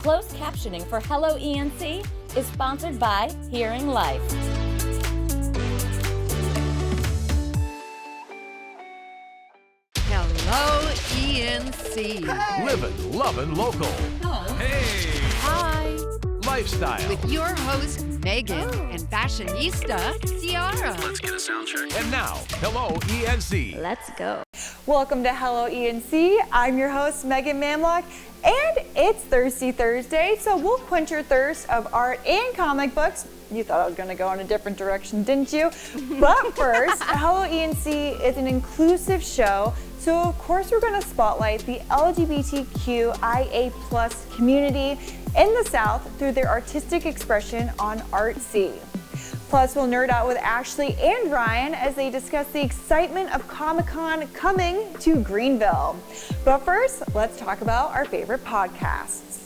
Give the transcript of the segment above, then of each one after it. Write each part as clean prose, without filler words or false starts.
Closed captioning for Hello ENC is sponsored by Hearing Life. Hello ENC. Hey. Living, loving local. Oh. Hey. Hi. Lifestyle. With your host, Megan, and fashionista, Ciara. Let's get a sound check. And now, Hello ENC. Let's go. Welcome to Hello ENC. I'm your host, Megan Mamlock, and it's Thirsty Thursday, so we'll quench your thirst of art and comic books. You thought I was going to go in a different direction, didn't you? But first, Hello ENC is an inclusive show, so of course we're going to spotlight the LGBTQIA+ community in the South through their artistic expression on Artsy. Plus, we'll nerd out with Ashley and Ryan as they discuss the excitement of Comic-Con coming to Greenville. But first, let's talk about our favorite podcasts.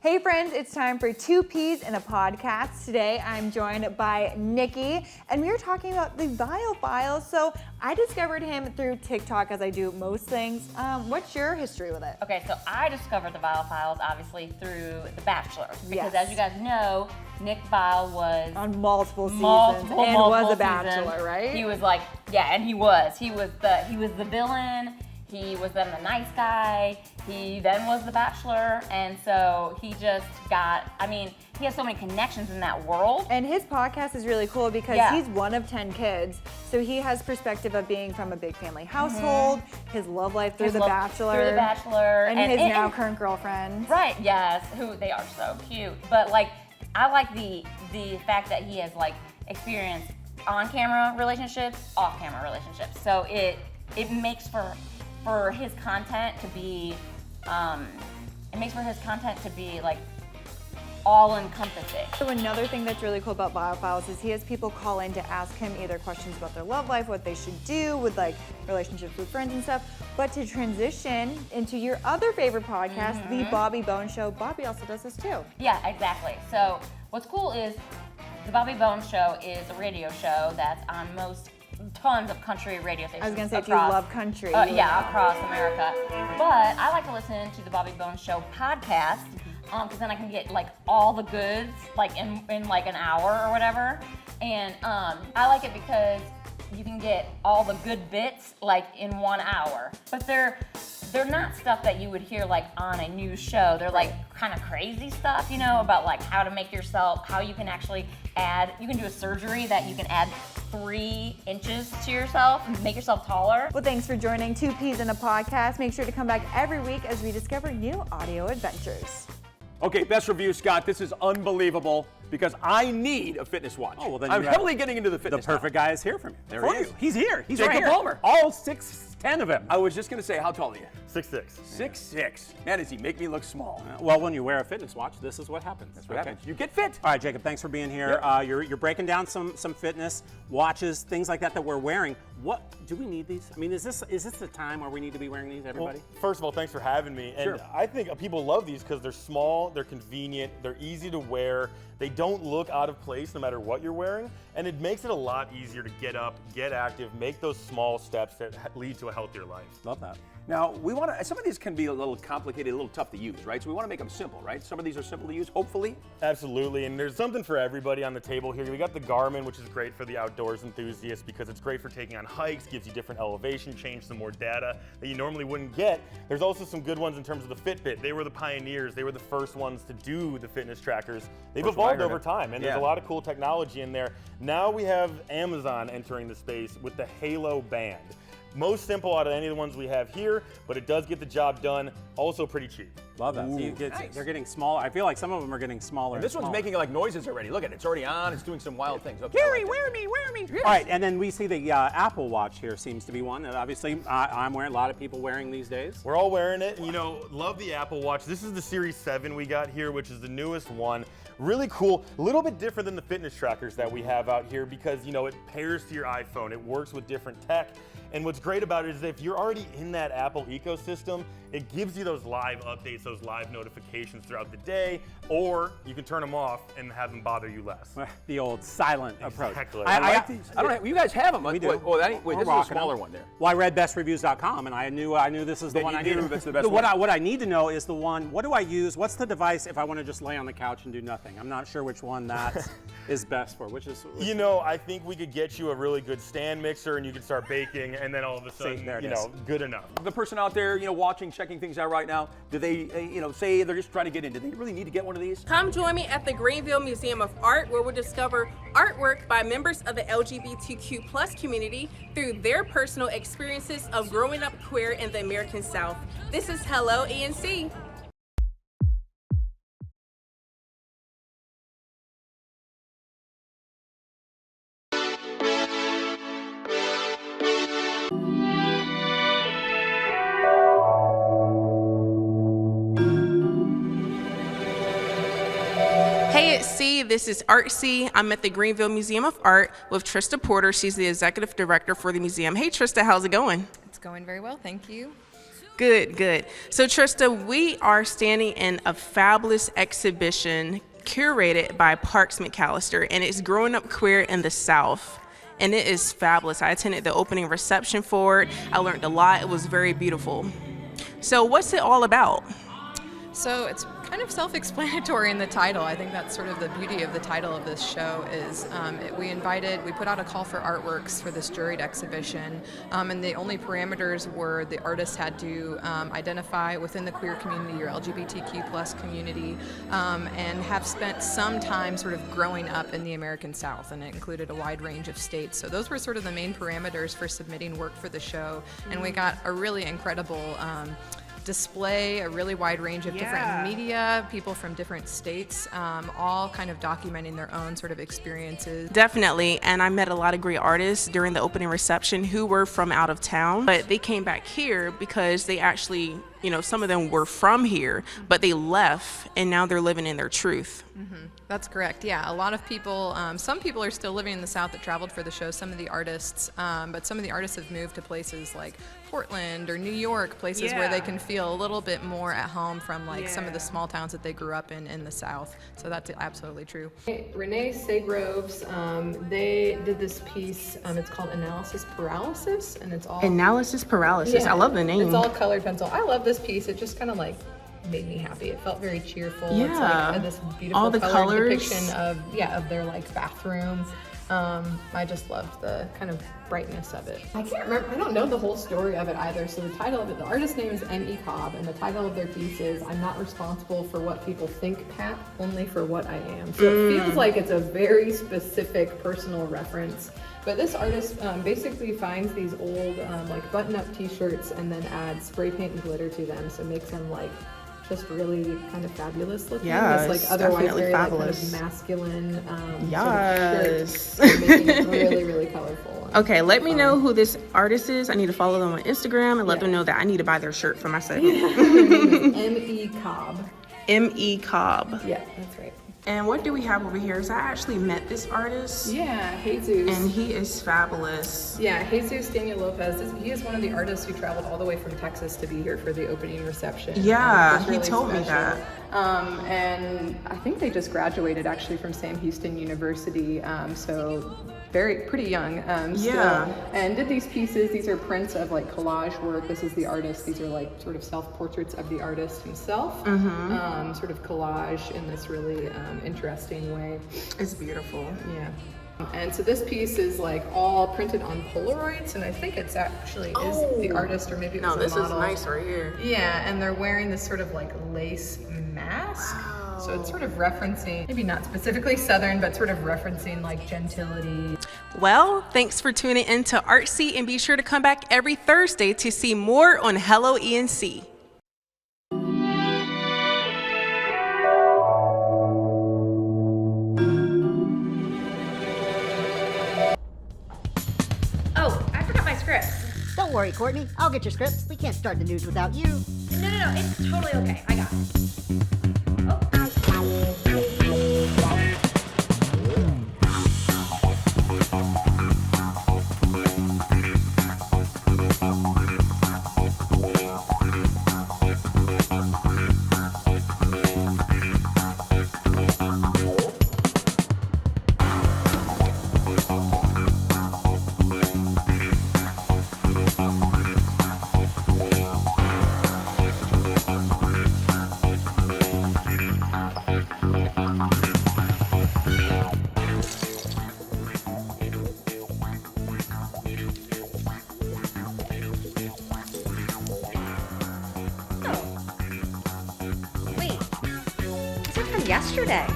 Hey friends, it's time for Two Peas in a Podcast. Today I'm joined by Nikki, and we are talking about the Vile Files. So I discovered him through TikTok, as I do most things. What's your history with it? Okay, so I discovered the Vile Files obviously through The Bachelor. Because Yes. as you guys know, Nick Vile was On multiple seasons multiple was a seasons. bachelor, right? He was like, yeah, and he was the villain. He was then the nice guy. He then was the Bachelor, and so he just got. I mean, he has so many connections in that world. And his podcast is really cool because Yeah. he's one of 10 kids. So he has perspective of being from a big family household, his love life through The Bachelor. and his now current girlfriend. Right, yes, who they are so cute. But like, I like the fact that he has like experienced on-camera relationships, off-camera relationships. So it makes for his content to be like all-encompassing. So another thing that's really cool about Vile Files is he has people call in to ask him either questions about their love life, what they should do with like relationships with friends and stuff, but to transition into your other favorite podcast, The Bobby Bones Show. Bobby also does this too. Yeah, exactly. So what's cool is the Bobby Bones Show is a radio show that's on tons of country radio stations. I was gonna say, if you across- love country. yeah, across America. But I like to listen to the Bobby Bones Show podcast because then I can get like all the goods like in like an hour or whatever. And I like it because you can get all the good bits like in 1 hour. But they're not stuff that you would hear like on a news show. They're like kind of crazy stuff, you know, about like how to make yourself, how you can actually you can do a surgery that you can add 3 inches to yourself and make yourself taller. Well, thanks for joining Two Peas in a Podcast. Make sure to come back every week as we discover new audio adventures. Okay, best review, Scott. This is unbelievable because I need a fitness watch. Oh, well, then I'm you have- heavily getting into the The fitness. perfect guy is here for me. There For he is. you. He's here. He's Jacob right here. Palmer. All 6'10" of him. I was just going to say, how tall are you? 6'6". 6'6". Man, does he make me look small? Well, when you wear a fitness watch, this is what happens. That's what happens. You get fit. All right, Jacob, thanks for being here. Yep. You're breaking down some fitness watches, things like that we're wearing. What do we need these? I mean, is this the time where we need to be wearing these, everybody? Well, first of all, thanks for having me. And Sure. I think people love these because they're small, they're convenient, they're easy to wear, they don't look out of place no matter what you're wearing, and it makes it a lot easier to get up, get active, make those small steps that lead to a healthier life. Love that. Now, some of these can be a little complicated, a little tough to use, right? So we want to make them simple, right? Some of these are simple to use, hopefully. Absolutely, and there's something for everybody on the table here. We got the Garmin, which is great for the outdoors enthusiast because it's great for taking on hikes, gives you different elevation change, some more data that you normally wouldn't get. There's also some good ones in terms of the Fitbit. They were the pioneers. They were the first ones to do the fitness trackers. They've First one I evolved heard over of. time, and Yeah. there's a lot of cool technology in there. Now we have Amazon entering the space with the Halo Band. Most simple out of any of the ones we have here, but it does get the job done. Also pretty cheap. Love that. So you get, nice. They're getting smaller. I feel like some of them are getting smaller. And this and one's smaller. making like noises already. Look at it. It's already on. It's doing some wild things. Okay, Gary, I like wear me, wear me. All right, and then we see the Apple Watch here seems to be one that obviously I'm wearing. A lot of people wearing these days. We're all wearing it, and you know, love the Apple Watch. This is the Series 7 we got here, which is the newest one. Really cool, a little bit different than the fitness trackers that we have out here because, you know, it pairs to your iPhone. It works with different tech. And what's great about it is if you're already in that Apple ecosystem, it gives you those live updates, those live notifications throughout the day, or you can turn them off and have them bother you less. The old silent approach. Exactly. I like these. I don't have, you guys have them. We do. Wait, this is a rocking smaller them. one there. Well, I read bestreviews.com, and I knew this is the Then one you I knew needed. that's the best what one. I need to know is the one. What do I use? What's the device if I want to just lay on the couch and do nothing? I'm not sure which one that is best for. Which You know, I think we could get you a really good stand mixer, and you could start baking, and then all of a sudden, there it you is. know, good enough. The person out there, watching, checking things out right now, do they, say they're just trying to get in? Do they really need to get one of these? Come join me at the Greenville Museum of Art, where we'll discover artwork by members of the LGBTQ+ community through their personal experiences of growing up queer in the American South. This is Hello ENC. Hey, it's C. This is Art C. I'm at the Greenville Museum of Art with Trista Porter. She's the executive director for the museum. Hey, Trista, how's it going? It's going very well, thank you. Good, good. So, Trista, we are standing in a fabulous exhibition curated by Parks McAllister, and it's Growing Up Queer in the South. And it is fabulous. I attended the opening reception for it. I learned a lot. It was very beautiful. So, what's it all about? So it's kind of self-explanatory in the title. I think that's sort of the beauty of the title of this show is we put out a call for artworks for this juried exhibition, and the only parameters were the artists had to identify within the queer community or LGBTQ+ community, and have spent some time sort of growing up in the American South, and it included a wide range of states. So those were sort of the main parameters for submitting work for the show, and we got a really incredible display, a really wide range of different media, people from different states, all kind of documenting their own sort of experiences. Definitely, and I met a lot of great artists during the opening reception who were from out of town, but they came back here because they actually, some of them were from here, but they left and now they're living in their truth. Mm-hmm. That's correct. Yeah, a lot of people, some people are still living in the South that traveled for the show, some of the artists, but some of the artists have moved to places like Portland or New York, places where they can feel a little bit more at home from some of the small towns that they grew up in the South. So that's absolutely true. Renee Segroves, they did this piece, it's called Analysis Paralysis, and it's all... Analysis Paralysis, I love the name. It's all colored pencil. I love this piece. It just kind of made me happy. It felt very cheerful. It's this beautiful all the colors. Depiction of their bathroom. I just loved the kind of brightness of it. I can't remember, I don't know the whole story of it either. So the title of it, the artist's name is M.E. Cobb, and the title of their piece is I'm not responsible for what people think, Pat, only for what I am. So it feels like it's a very specific personal reference. But this artist basically finds these old button-up t-shirts and then adds spray paint and glitter to them, so makes them just really kind of fabulous looking. Yeah, it's otherwise definitely very fabulous. kind of masculine Yes. sort of shirt, making it really, really colorful. Okay, let me know who this artist is. I need to follow them on Instagram and let them know that I need to buy their shirt for myself. Her name is M.E. Cobb. M.E. Cobb. Yeah, that's right. And what do we have over here? So I actually met this artist. Yeah, Jesus. And he is fabulous. Yeah, Jesus Daniel Lopez. He is one of the artists who traveled all the way from Texas to be here for the opening reception. Yeah, Really he told me that. And I think they just graduated actually from Sam Houston University, so pretty young still. And did these pieces. These are prints of collage work. This is the artist. These are sort of self-portraits of the artist himself. Sort of collage in this really interesting way. It's beautiful. Yeah. And so this piece is all printed on Polaroids, and I think it's actually is the artist, or maybe it was a model. This is nice right here. Yeah, and they're wearing this sort of lace mask. So it's sort of referencing, maybe not specifically Southern, but sort of referencing gentility. Well, thanks for tuning in to Artsy, and be sure to come back every Thursday to see more on Hello ENC. Oh, I forgot my scripts. Don't worry, Courtney. I'll get your scripts. We can't start the news without you. No, it's totally okay. I got it. yesterday.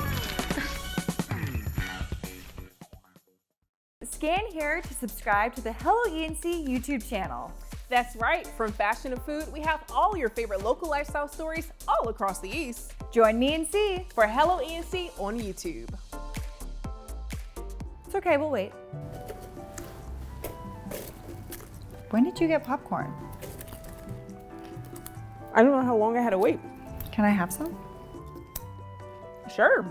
Scan here to subscribe to the Hello ENC YouTube channel. That's right. From fashion to food, we have all your favorite local lifestyle stories all across the East. Join me and see For Hello ENC on YouTube. It's okay, we'll wait. When did you get popcorn? I don't know how long I had to wait. Can I have some? Sure.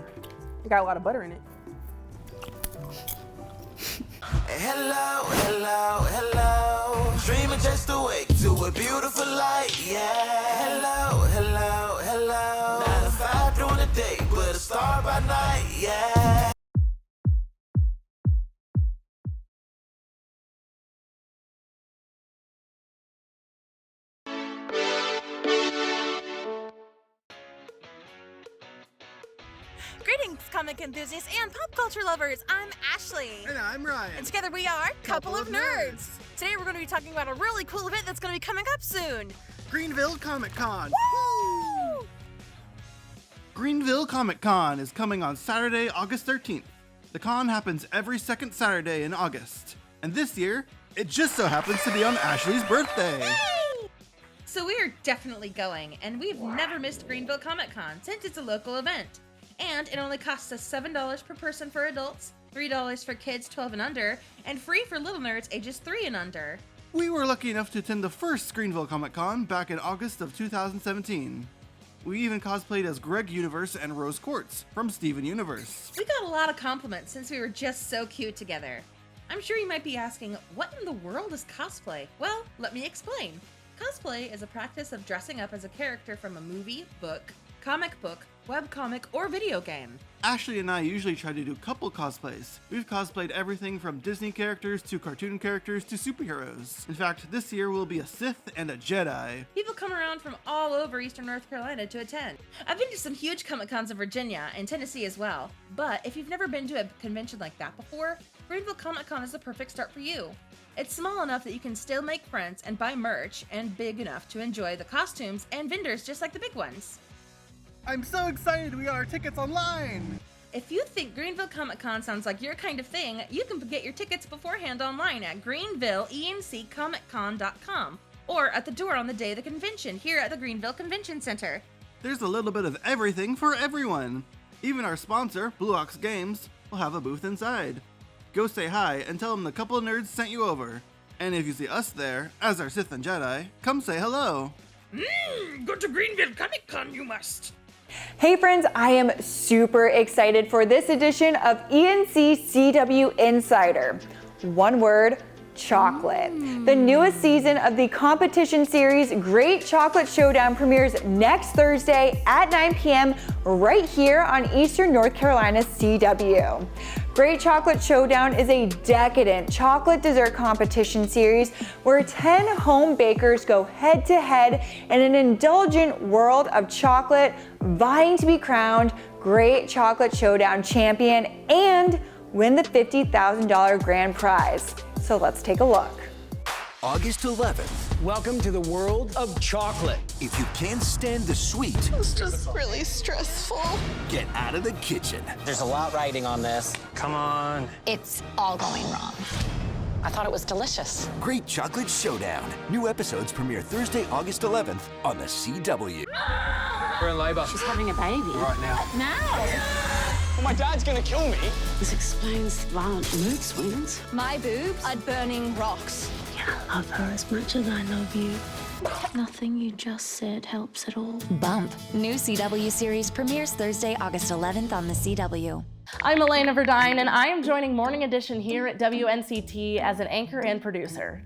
It got a lot of butter in it. Hello, hello, hello. Dreaming just awake to a beautiful light, yeah. Hello, hello, hello. 9 to 5 during the day, but a star by night, yeah. Greetings, comic enthusiasts and pop culture lovers. I'm Ashley. And I'm Ryan. And together we are Couple of Nerds. Today we're going to be talking about a really cool event that's going to be coming up soon. Greenville Comic Con. Woo! Greenville Comic Con is coming on Saturday, August 13th. The con happens every second Saturday in August. And this year, it just so happens to be on Ashley's birthday. Yay! So we are definitely going, and we've never missed Greenville Comic Con since it's a local event. And it only costs us $7 per person for adults, $3 for kids 12 and under, and free for little nerds ages 3 and under. We were lucky enough to attend the first Greenville Comic Con back in August of 2017. We even cosplayed as Greg Universe and Rose Quartz from Steven Universe. We got a lot of compliments since we were just so cute together. I'm sure you might be asking, what in the world is cosplay? Well, let me explain. Cosplay is a practice of dressing up as a character from a movie, book, comic book, webcomic, or video game. Ashley and I usually try to do couple cosplays. We've cosplayed everything from Disney characters to cartoon characters to superheroes. In fact, this year we'll be a Sith and a Jedi. People come around from all over Eastern North Carolina to attend. I've been to some huge Comic Cons in Virginia and Tennessee as well. But if you've never been to a convention like that before, Greenville Comic Con is the perfect start for you. It's small enough that you can still make friends and buy merch, and big enough to enjoy the costumes and vendors just like the big ones. I'm so excited we got our tickets online! If you think Greenville Comic Con sounds like your kind of thing, you can get your tickets beforehand online at greenvilleenccomiccon.com or at the door on the day of the convention here at the Greenville Convention Center. There's a little bit of everything for everyone. Even our sponsor, Blue Ox Games, will have a booth inside. Go say hi and tell them the Couple of Nerds sent you over. And if you see us there, as our Sith and Jedi, come say hello. Go to Greenville Comic Con, you must! Hey friends, I am super excited for this edition of ENC CW Insider. One word, chocolate. The newest season of the competition series Great Chocolate Showdown premieres next Thursday at 9 p.m. right here on Eastern North Carolina's CW. Great Chocolate Showdown is a decadent chocolate dessert competition series where 10 home bakers go head to head in an indulgent world of chocolate, vying to be crowned Great Chocolate Showdown champion and win the $50,000 grand prize. So let's take a look. August 11th. Welcome to the world of chocolate. If you can't stand the sweet, It's just really stressful. get out of the kitchen. There's a lot riding on this. Come on. It's all going wrong. I thought it was delicious. Great Chocolate Showdown. New episodes premiere Thursday, August 11th on the CW. We're in labor. She's having a baby. Right now. Now. Well, my dad's gonna kill me. This explains violent mood swings. My boobs are burning rocks. I love her as much as I love you. Nothing you just said helps at all. Bump. New CW series premieres Thursday, August 11th on the CW. I'm Elena Verdine, and I am joining Morning Edition here at WNCT as an anchor and producer.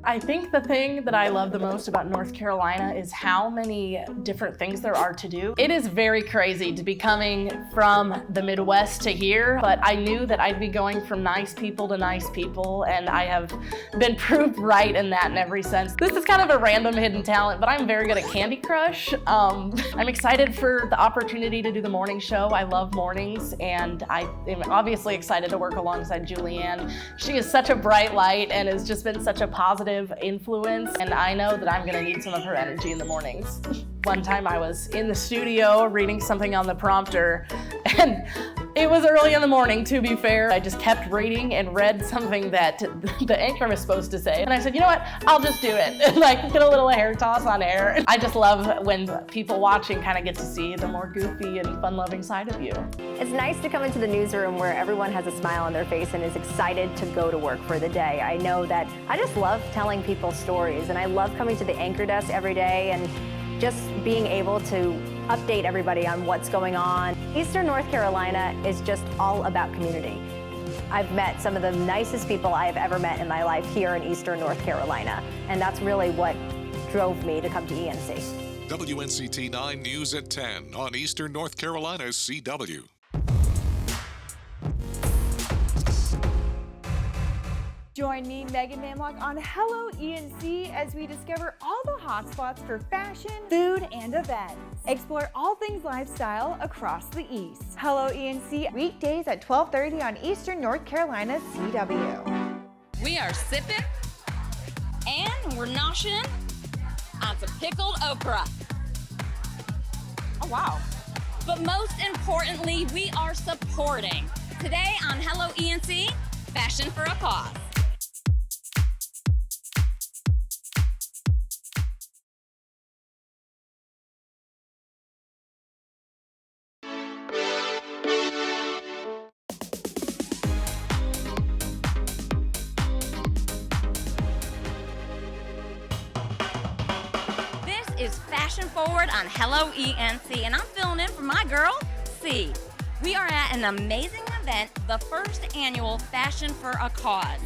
I think the thing that I love the most about North Carolina is how many different things there are to do. It is very crazy to be coming from the Midwest to here, but I knew that I'd be going from nice people to nice people, and I have been proved right in that in every sense. This is kind of a random hidden talent, but I'm very good at Candy Crush. I'm excited for the opportunity to do the morning show. I love mornings, and I am obviously excited to work alongside Julianne. She is such a bright light and has just been such a positive positive influence, and I know that I'm gonna need some of her energy in the mornings. One time I was in the studio reading something on the prompter, and it was early in the morning, to be fair. I just kept reading and read something that the anchor was supposed to say. And I said, you know what, I'll just do it. And like, get a little hair toss on air. I just love when people watching kind of get to see the more goofy and fun-loving side of you. It's nice to come into the newsroom where everyone has a smile on their face and is excited to go to work for the day. I know that I just love telling people stories, and I love coming to the anchor desk every day and just being able to update everybody on what's going on. Eastern North Carolina is just all about community. I've met some of the nicest people I've ever met in my life here in Eastern North Carolina, and that's really what drove me to come to ENC. WNCT 9 News at 10 on Eastern North Carolina's CW. Join me, Megan Mamlock, on Hello ENC as we discover all the hotspots for fashion, food, and events. Explore all things lifestyle across the East. Hello ENC, weekdays at 12:30 on Eastern North Carolina's CW. We are sipping and we're noshin on some pickled okra. Oh, wow. But most importantly, we are supporting. Today on Hello ENC, Fashion for a Cause. Is Fashion Forward on Hello ENC, and I'm filling in for my girl, C. We are at an amazing event, the first annual Fashion for a Cause.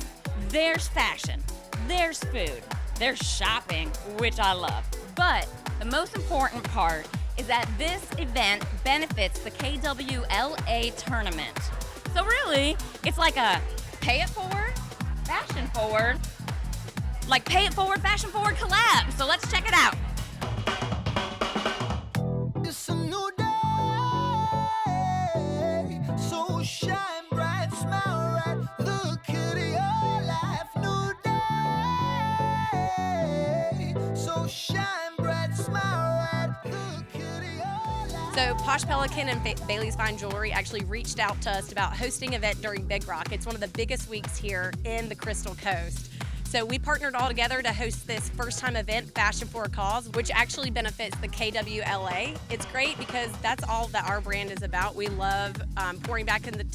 There's fashion, there's food, there's shopping, which I love. But the most important part is that this event benefits the KWLA tournament. So really, it's like a pay it forward, fashion forward, like pay it forward, fashion forward collab. So let's check it out. It's a new day, so shine bright, smile right, look at your life. New day, so shine bright, smile right, look at your life. So Posh Pelican and Bailey's Fine Jewelry actually reached out to us about hosting an event during Big Rock. It's one of the biggest weeks here in the Crystal Coast. So we partnered all together to host this first-time event, Fashion for a Cause, which actually benefits the KWLA. It's great because that's all that our brand is about. We love pouring back into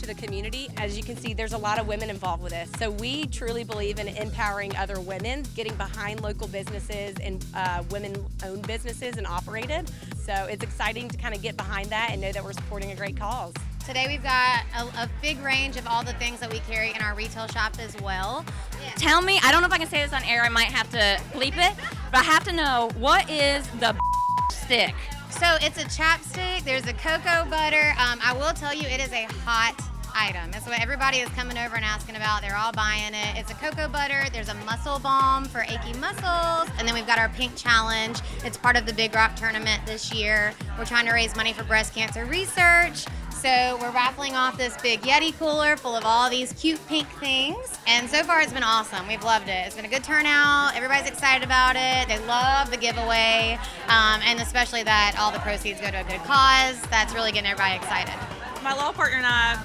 the community. As you can see, there's a lot of women involved with this. So we truly believe in empowering other women, getting behind local businesses and women-owned businesses and operated. So it's exciting to kind of get behind that and know that we're supporting a great cause. Today we've got a big range of all the things that we carry in our retail shop as well. Tell me, I don't know if I can say this on air, I might have to bleep it, but I have to know, what is the stick? So it's a chapstick, there's a cocoa butter. I will tell you it is a hot item. That's what everybody is coming over and asking about. They're all buying it. It's a cocoa butter, there's a muscle balm for achy muscles, and then we've got our pink challenge. It's part of the Big Rock tournament this year. We're trying to raise money for breast cancer research. So we're raffling off this big Yeti cooler full of all these cute pink things. And so far it's been awesome. We've loved it. It's been a good turnout. Everybody's excited about it. They love the giveaway. And especially that all the proceeds go to a good cause. That's really getting everybody excited. My law partner and I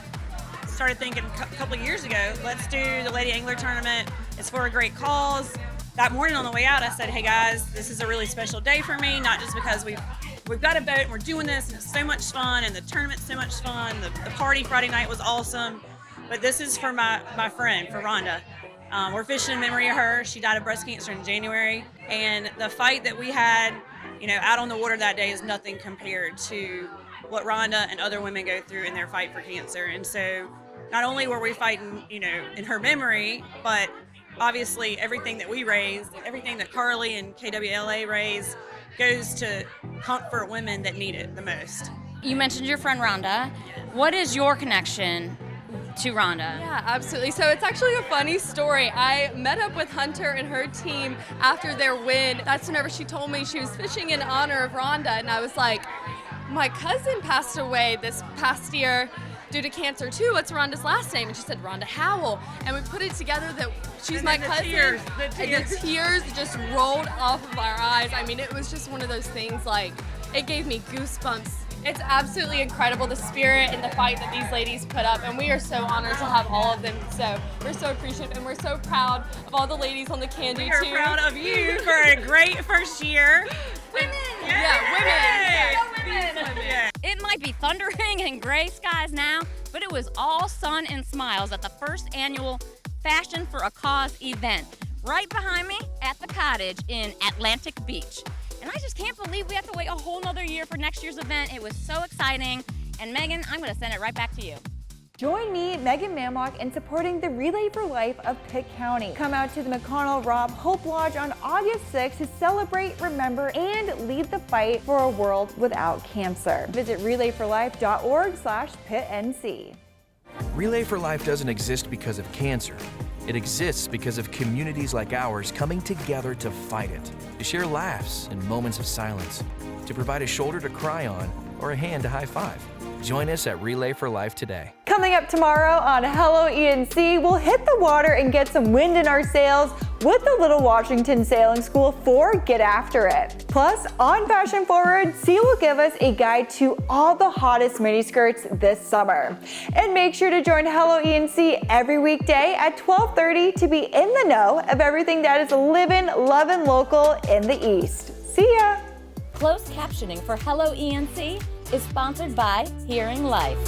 started thinking a couple of years ago, let's do the Lady Angler tournament. It's for a great cause. That morning on the way out, I said, hey guys, this is a really special day for me, not just because we've got a boat and we're doing this and it's so much fun and the tournament's so much fun. The party Friday night was awesome. But this is for my friend, for Rhonda. We're fishing in memory of her. She died of breast cancer in January. And the fight that we had, out on the water that day is nothing compared to what Rhonda and other women go through in their fight for cancer. And so not only were we fighting, in her memory, but obviously everything that we raise, everything that Carly and KWLA raise, goes to comfort women that need it the most. You mentioned your friend Rhonda. What is your connection to Rhonda? Yeah, absolutely. So it's actually a funny story. I met up with Hunter and her team after their win. That's whenever she told me she was fishing in honor of Rhonda, and I was like, my cousin passed away this past year, due to cancer too. What's Rhonda's last name? And she said Rhonda Howell. And we put it together that she's my cousin. And the tears just rolled off of our eyes. I mean, it was just one of those things, like, it gave me goosebumps. It's absolutely incredible, the spirit and the fight that these ladies put up, and we are so honored to have all of them. So we're so appreciative, and we're so proud of all the ladies on the Can Do We are proud of you for a great first year. Women! Women! It might be thundering and gray skies now, but it was all sun and smiles at the first annual Fashion for a Cause event right behind me at the Cottage in Atlantic Beach. And I just can't believe we have to wait a whole nother year for next year's event. It was so exciting. And Megan, I'm gonna send it right back to you. Join me, Megan Mamlock, in supporting the Relay for Life of Pitt County. Come out to the McConnell Robb Hope Lodge on August 6th to celebrate, remember, and lead the fight for a world without cancer. Visit relayforlife.org/PittNC. Relay for Life doesn't exist because of cancer. It exists because of communities like ours coming together to fight it, to share laughs and moments of silence, to provide a shoulder to cry on or a hand to high five. Join us at Relay for Life today. Coming up tomorrow on Hello ENC, we'll hit the water and get some wind in our sails with the Little Washington Sailing School for Get After It. Plus, on Fashion Forward, C will give us a guide to all the hottest miniskirts this summer. And make sure to join Hello ENC every weekday at 12:30 to be in the know of everything that is living, loving local in the East. See ya! Closed captioning for Hello ENC is sponsored by Hearing Life.